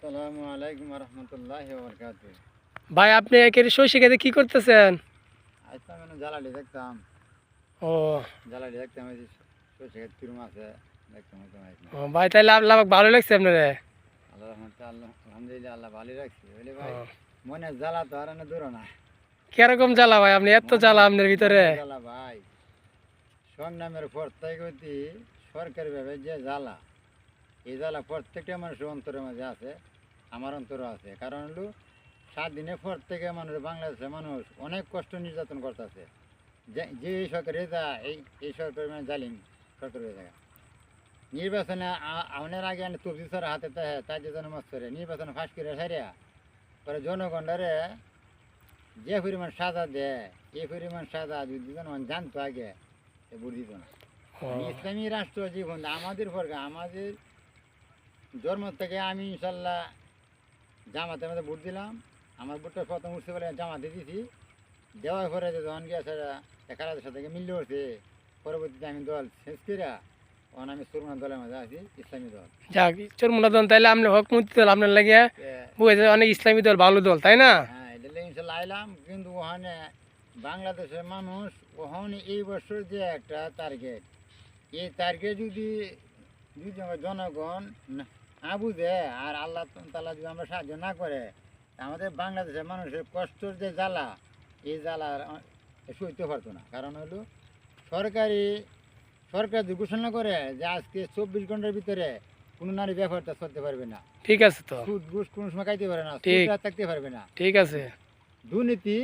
আসসালামু আলাইকুম রহমতুল্লাহ বরকাত। ভাই আপনি একের সইষে খেতে কি করতেছেন? আসলাম মানে জ্বালালি দেখতাম, ও এই যে সরষে ক্ষেত কিরম আছে দেখতাম হয়তো ও ভাই তাইলে আল্লাহ ভালো লাগছে আপনারে? আল্লাহ রহমতে আল্লাহ আলহামদুলিল্লাহ আল্লাহ ভালোই রাখছি বলে ও ভাই। মনে জ্বালা তো আর না দূর না, কিরকম জ্বালা ভাই, আপনি এত জ্বালা আপনার ভিতরে? জ্বালা ভাই সংগ্রামের পর থেকে সরকারি ভাবে যে জ্বালা, এই জ্বালা প্রত্যেকটা মানুষের অন্তরের মাঝে আছে, আমার অন্তরও আছে। কারণ হলো স্বাধীনের পর থেকে মানুষ, বাংলাদেশের মানুষ অনেক কষ্ট নির্যাতন করতেছে। যে এই সরকার এই সরকার মানে জালিম সরকার হয়ে থাকে। নির্বাচনে আমাদের আগে তবজি সর হাতে তাই যেন মত করে নির্বাচনে ফাঁস করে সারিয়া পরে জনগণরে যে পরিমাণ সাজা দেয়, এই পরিমাণ সাজা যদি জনগণ জানতো আগে ভোট দিত না। ইসলামী রাষ্ট্র জীবন আমাদের পরে, আমাদের জন্ম থেকে আমি ইনশাল্লাহ জামাতের মধ্যে ভোট দিলাম। আমার ভোটটা প্রথম উঠতে বলে জামাতে দিছি, দেওয়ার পরে যখন গিয়েছে একারাদের সাথে মিললে উঠছে, পরবর্তীতে আমি দল শেষ করিয়া তখন আমি সুরমা দলের মধ্যে আছি, ইসলামী দল। যাক চরমুনা দল তাইলে আপনি হকমতি দল আপনার লাগে বুঝেছে, অনেক ইসলামী দল ভালো দল তাই না? হ্যাঁ এটা ইনশাল্লাহ আইলাম। কিন্তু ওখানে বাংলাদেশের মানুষ ওখানে এই বছর যে একটা টার্গেট, এই টার্গেট যদি যদি আমার জনগণ না বুঝে আর আল্লাহ তালা যদি আমরা সাহায্য না করে, আমাদের বাংলাদেশের মানুষের কষ্টের যে জ্বালা, এই জ্বালা সইতে পারতো না। কারণ হলো সরকার যদি ঘোষণা করে যে আজকে 24 ঘন্টার ভিতরে কোনো নারী ব্যাপারটা চলতে পারবে না, ঠিক আছে তো, সুদ ঘুষ কোনো সময় খাইতে পারে না, ঠিক থাকতে পারবে না, ঠিক আছে, দুর্নীতি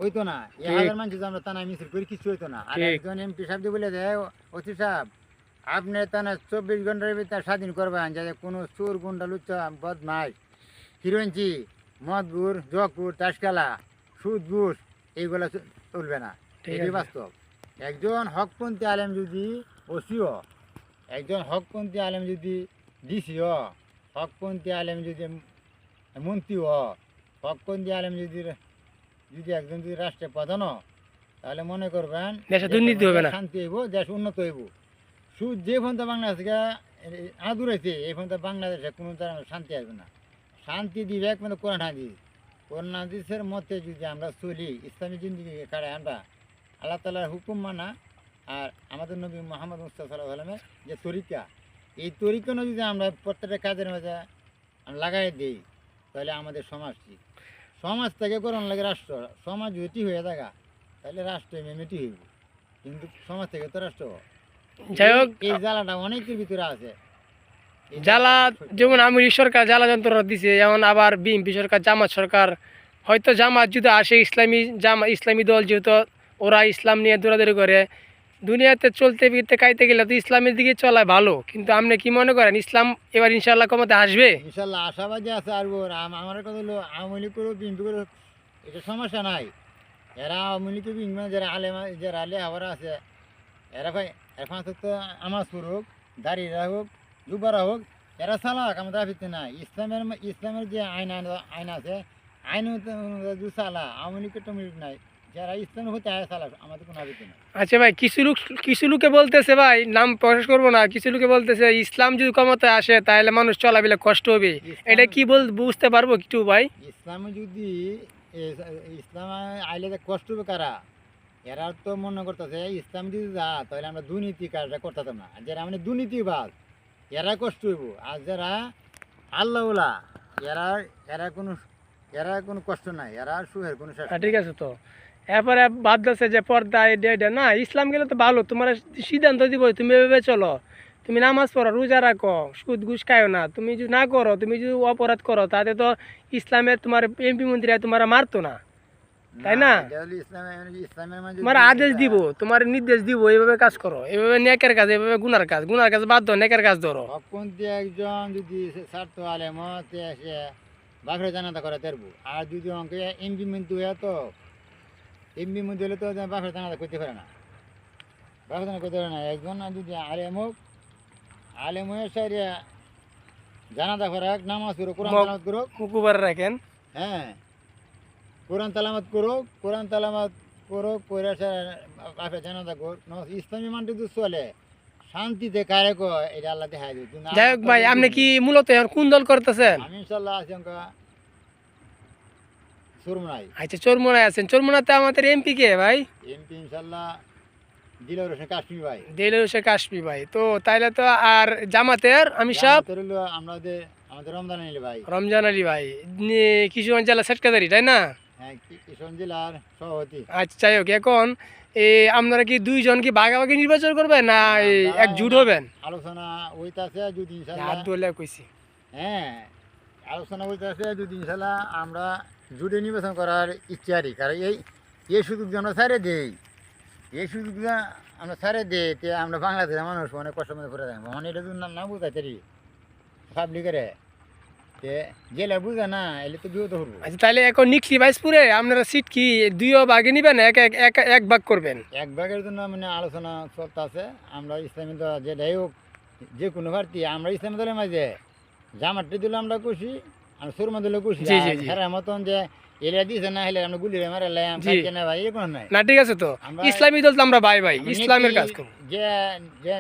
হইতো না, এই হাজার মানুষ যদি আমরা টানা মিছিল করি কিছু হইতো না। আর একজন এমপি সাহেব বলে দেয়, অতি সাহেব আপনি টানা 24 ঘন্টার ভিতরে স্বাধীন করবেন, যাতে কোনো চোর গুন্ডা লুচ্চা বদমাইশ হিরোইনচি মদগুর জকুর টাসকালা সুদ ঘুষ এইগুলো চলবে না। এটি বাস্তব। একজন হকপন্থী আলেম যদি ওসিও, একজন হকপন্থী আলেম যদি ডিসিও, হকপন্থী আলেম যদি মন্ত্রীও, হকপন্থী আলেম যদি যদি একজন যদি রাষ্ট্রের প্রধানও, তাহলে মনে করবেন দেশে দুর্নীতি হবে না, শান্তি হইব, দেশ উন্নত হইব। সুদ যে পর্যন্ত বাংলাদেশ থেকে আদুর হয়েছে এই পর্যন্ত বাংলাদেশে কোনো শান্তি আসবে না। শান্তি দিবে একমাত্র কোরআন হাদিস। কোরআন হাদিসের মতে যদি আমরা চলি, ইসলামী জিন্দিগি কারে আমরা আল্লাহ তালার হুকুম মানা আর আমাদের নবী মোহাম্মদ মুস্তাফা সাল্লাল্লাহু আলাইহি ওয়াসাল্লামের যে তরিকা, এই তরিকা যদি আমরা প্রত্যেকটা কাজের মাঝে লাগাই দিই, তাহলে আমাদের সমাজ ঠিক। সমাজ থেকে কোরআন লাগে রাষ্ট্র, সমাজ যদি হয়ে থাকা তাহলে রাষ্ট্র মেমেটি হইব, কিন্তু সমাজ থেকে তো রাষ্ট্র। যাই হোক এই জ্বালাটা অনেকের ভিতরে আছে। জ্বালা যেমন আওয়ামী সরকার জ্বালা যন্ত্রণা দিছে, যেমন আবার বিএনপি সরকার, জামাত সরকার, হয়তো জামাত যদি আসে ইসলামী দল, যেহেতু ওরা ইসলাম নিয়ে দৌড়াদৌড়ি করে, দুনিয়াতে চলতে ফিরতে খাইতে গেলে তো ইসলামের দিকে চলায় ভালো। কিন্তু আপনি কি মনে করেন ইসলাম এবার ইনশাল্লাহ ক্ষমতা আসবে? ইনশাল্লাহ আশাবাদী আছে। আর আমার কথা হলো আওয়ামী লীগ করুক বিএনপি করুক এটা সমস্যা নাই। এরা আওয়ামী লীগ বিএনপি যারা আলে আবার আছে, এরা ভাই এখন তো আমার করুক, দাঁড়িয়ে হোক, যুবরা হোক, এরা চালাক, আমাদের আপিতে নাই। ইসলামের যে আইন আছে, আইন যদি চালা, আওয়ামী লীগের তো নাই। যারা ইসলামের হতে আয় চালাক, আমাদের কোনো আপিতে নাই। আচ্ছা ভাই, কিছু লোকে বলতেছে, ভাই নাম প্রকাশ করবো না, কিছু লোকে বলতেছে ইসলাম যদি ক্ষমতায় আসে তাহলে মানুষ চলাফেরা কষ্ট হবে। এটা কি বুঝতে পারবো কিছু ভাই? ইসলামে যদি ইসলাম আইলে কষ্ট হবে কারা? এরা তো মনে করতেছে ইসলাম যদি যা তাহলে আমরা দুর্নীতি কাজটা করতাম না। যারা মানে দুর্নীতিবাজ এরা কষ্ট হইব, আর যারা আল্লাহওয়ালা এরা কোনো কষ্ট নাই, এরা সুখের কোনো। ঠিক আছে তো, এরপরে বাদ দিচ্ছে যে পর্দা এটা না, ইসলাম গেলে তো ভালো, তোমার সিদ্ধান্ত দিব, তুমি এভাবে চলো, তুমি নামাজ পড়ো, রোজা রাখো, সুদ ঘুষ খাও না। তুমি যদি না করো, তুমি যদি অপরাধ করো, তাতে তো ইসলামের তোমার এমপি মন্ত্রী তোমার মারতো না, তাই না? তোমার আদেশ দিব, তোমার নির্দেশ দিব, এইভাবে কাজ করো, এইভাবে নেকের কাজ, এইভাবে গুনার কাজ বাদ দাও, নেকের কাজ ধরো। একজন যদি স্বার্থ আলেমত এসে বাঘরে জানাতা করে তেরবো, আর যদি অঙ্কে এমপি মন্ত্রী হয়ে তো এমপি মন্ত্রী হলে তো বাঘরে জানাতা করতে পারে না, বাঘরে জানা করতে পারে না। একজন যদি আলেম হয়ে সাইরে জানাতা করে, নামাজ করো, কোরআন তালামত করো, মুকুবার রাখেন, হ্যাঁ কোরআন তালামত করো, করে বাপে জানাতা কর, ইসলামী মানটি তো চলে। শান্তিতে কারে কয় এটা আল্লাহ দেখাই দিবে। কিন্তু যাই হোক ভাই, আপনি কি মূলত এখন কোন দল করতেছেন? আমি ইনশাল্লাহ আছি অঙ্কা সুরমনাই। আচ্ছা, চরমোনায় আছেন। চরমোনাতে আমাদের এমপি কে ভাই? এমপি ইনশাল্লাহ দিলর হোসেন কাশ্মীর ভাই। দেলোর হোসেন কাশ্মীর ভাই। তো তাইলে তো আর জামাতের আমি সব আমাদের হলো আমাদের রমজান আলী ভাই। রমজান আলী ভাই, কিশোরগঞ্জ জেলা সেক্রেটারি, তাই না? হ্যাঁ, কিশোর জেলার সভাপতি। আচ্ছা, যাই হোক, এখন আপনারা কি দুইজন কি ভাগাভাগি নির্বাচন করবেন না আমরা একজুট হবেন? আলোচনা হইতাছে যদি ইনশাল্লাহ। হাত ধরলে কইছি। হ্যাঁ, আলোচনা হইতাছে যদি ইনশাল্লাহ আমরা জুড়ে নির্বাচন করার ইচ্ছারি। কারণ এই সুযোগ আমরা ছাড়ে দেই, এই সুযোগ আমরা ছাড়ে দিই, তে আমরা বাংলাদেশের মানুষ অনেক কষ্ট মধ্যে পড়ে থাকবো। মানে এটা যদি না বুঝাইতে পাবলিকেরে, তে জেলে বুঝে না এলে তো বিরত করবো। আচ্ছা, তাহলে এখন নিকলি বাইসপুরে আপনারা সিট কি দুইও ভাগে নিবেন, এক ভাগ করবেন? এক ভাগের জন্য মানে আলোচনা চলতেছে। আমরা ইসলামী দল যেটাই হোক, যে কোনো প্রার্থী, আমরা ইসলামী দলের মাঝে জামাতটি দিলে আমরা খুশি, আর সুরমা দিলে খুশি। জি, জি, জি। হেরার মতন যে এলিয়া দিয়েছে না, হেলে আমরা গুলি মারালাম জি। না ভাই, এরকম নাই। না, ঠিক আছে তো। আমরা- ইসলামী দল তো আমরা ভাই আমরা ইসলামের নীতি- কাজ করবো। যে যে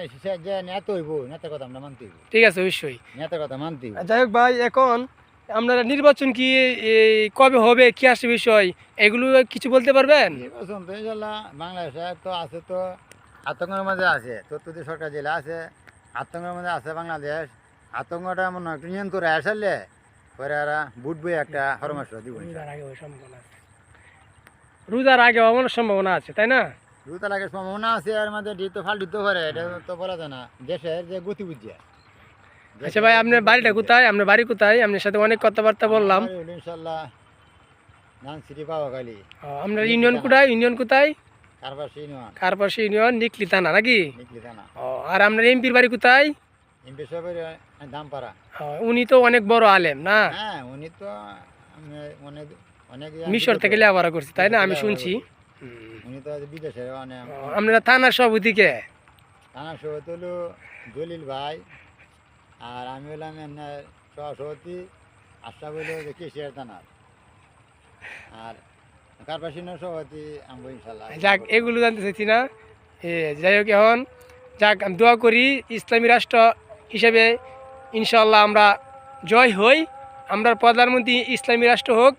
যে নেতা হইব, নেতার কথা আমরা মানতে হইব, ঠিক আছে, অবশ্যই। নেতার কথা মানতে হইব। যাই হোক ভাই, এখন আপনারা নির্বাচন কি এই কবে হবে, কি আসে বিষয়, এগুলো কিছু বলতে পারবেন? নির্বাচন তো ইনশাল্লাহ বাংলাদেশে তো আছে, তো আতঙ্কের মাঝে আছে, চতুর্থ সরকার জেলা আছে, আতঙ্কের মধ্যে আছে বাংলাদেশ। আতঙ্কটা মনে হয় একটু নিয়ন্ত্রণে আসলে পরে আর বুট বই একটা পরামর্শ দিব। রোজার আগে হওয়ার সম্ভাবনা আছে, তাই না? দুটা লাগে সম্ভাবনা আছে, আর মধ্যে তো ফাল দিতে পারে, এটা তো বলা যায় না। দেশের যে গতি বুঝছে। আচ্ছা ভাই, আপনার বাড়িটা কোথায়? আপনার বাড়ি কোথায়? আপনার সাথে অনেক কথাবার্তা বললাম। ইনশাল্লাহ নান সিটি পাওয়াখালী। আপনার ইউনিয়ন কোথায়? ইউনিয়ন কোথায়? কারবাসী ইউনিয়ন, কারপাশে ইউনিয়ন, নিকলি থানা নাকি? নিকলি থানা। আর আপনার এমপির বাড়ি কোথায়? এমপি সাহেবের দামপাড়া। উনি তো অনেক বড় আলেম না? হ্যাঁ, উনি তো অনেক অনেক মিশর থেকে লেখাপড়া করছে, তাই না? আমি শুনছি। উনি তো বিদেশের অনেক। আপনারা থানার সভাপতি কে? থানার সভাপতি হলো জলিল ভাই, আর আমি হলাম আপনার সহসভাপতি আশরাফ হইল যে কেশিয়ার থানার, আর কারপাসী সভাপতি আমবো ইনশাল্লাহ। যাক, এগুলো জানতে চাইছি না। যাই হোক, এখন যাক, আমি দোয়া করি ইসলামী রাষ্ট্র হিসেবে ইনশাল্লাহ আমরা জয় হই, আমরা প্রধানমন্ত্রী ইসলামী রাষ্ট্র হোক,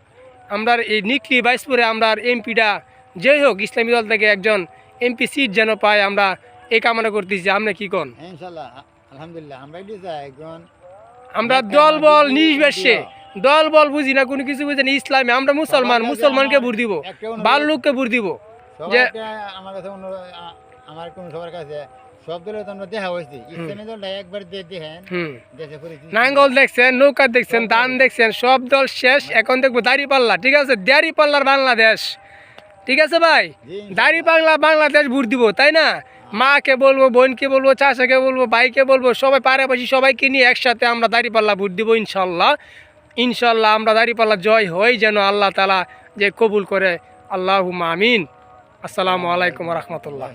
আমরা এই নিকলি বাইসপুরে আমরা এমপিটা জয় হোক, ইসলামী দল থেকে একজন এমপি সিট যেন পায়, আমরা এই কামনা করতেছি। আপনি কি কোন? হ্যাঁ, ইনশাল্লাহ আলহামদুলিল্লাহ আমরা এটি চাই একজন। আমরা দল বল নির্বিশেষে, দল বল বুঝি না, কোনো কিছু বুঝি না। ইসলামী আমরা মুসলমানকে ভোট দিব, ভালো লোককে ভোট দিব। যে আমার কাছে আমার কোন সবার কাছে সব দলে তো আমরা দেখা হয়েছি, ইসলামী দলটা একবার দেখেন দেশে পরিস্থিতি। নাঙ্গল দেখছেন, নৌকা দেখছেন, ধান দেখছেন, সব দল শেষ। এখন দেখবো দাঁড়িপাল্লা। ঠিক আছে, দাঁড়িপাল্লার বাংলাদেশ। ঠিক আছে ভাই, দাঁড়িপাল্লা বাংলাদেশ ভোট দিব, তাই না? মাকে বলবো, বোনকে বলবো, চাচাকে বলবো, ভাইকে বলবো, সবাই পাড়াপাশি সবাইকে নিয়ে একসাথে আমরা দাঁড়িপাল্লা ভোট দিব ইনশাল্লাহ। ইনশাল্লাহ আমরা দাঁড়িপাল্লা জয় হই, যেন আল্লাহ তাআলা যে কবুল করে। আল্লাহুম্মা আমিন। আসসালামু আলাইকুম ওয়া রাহমাতুল্লাহ।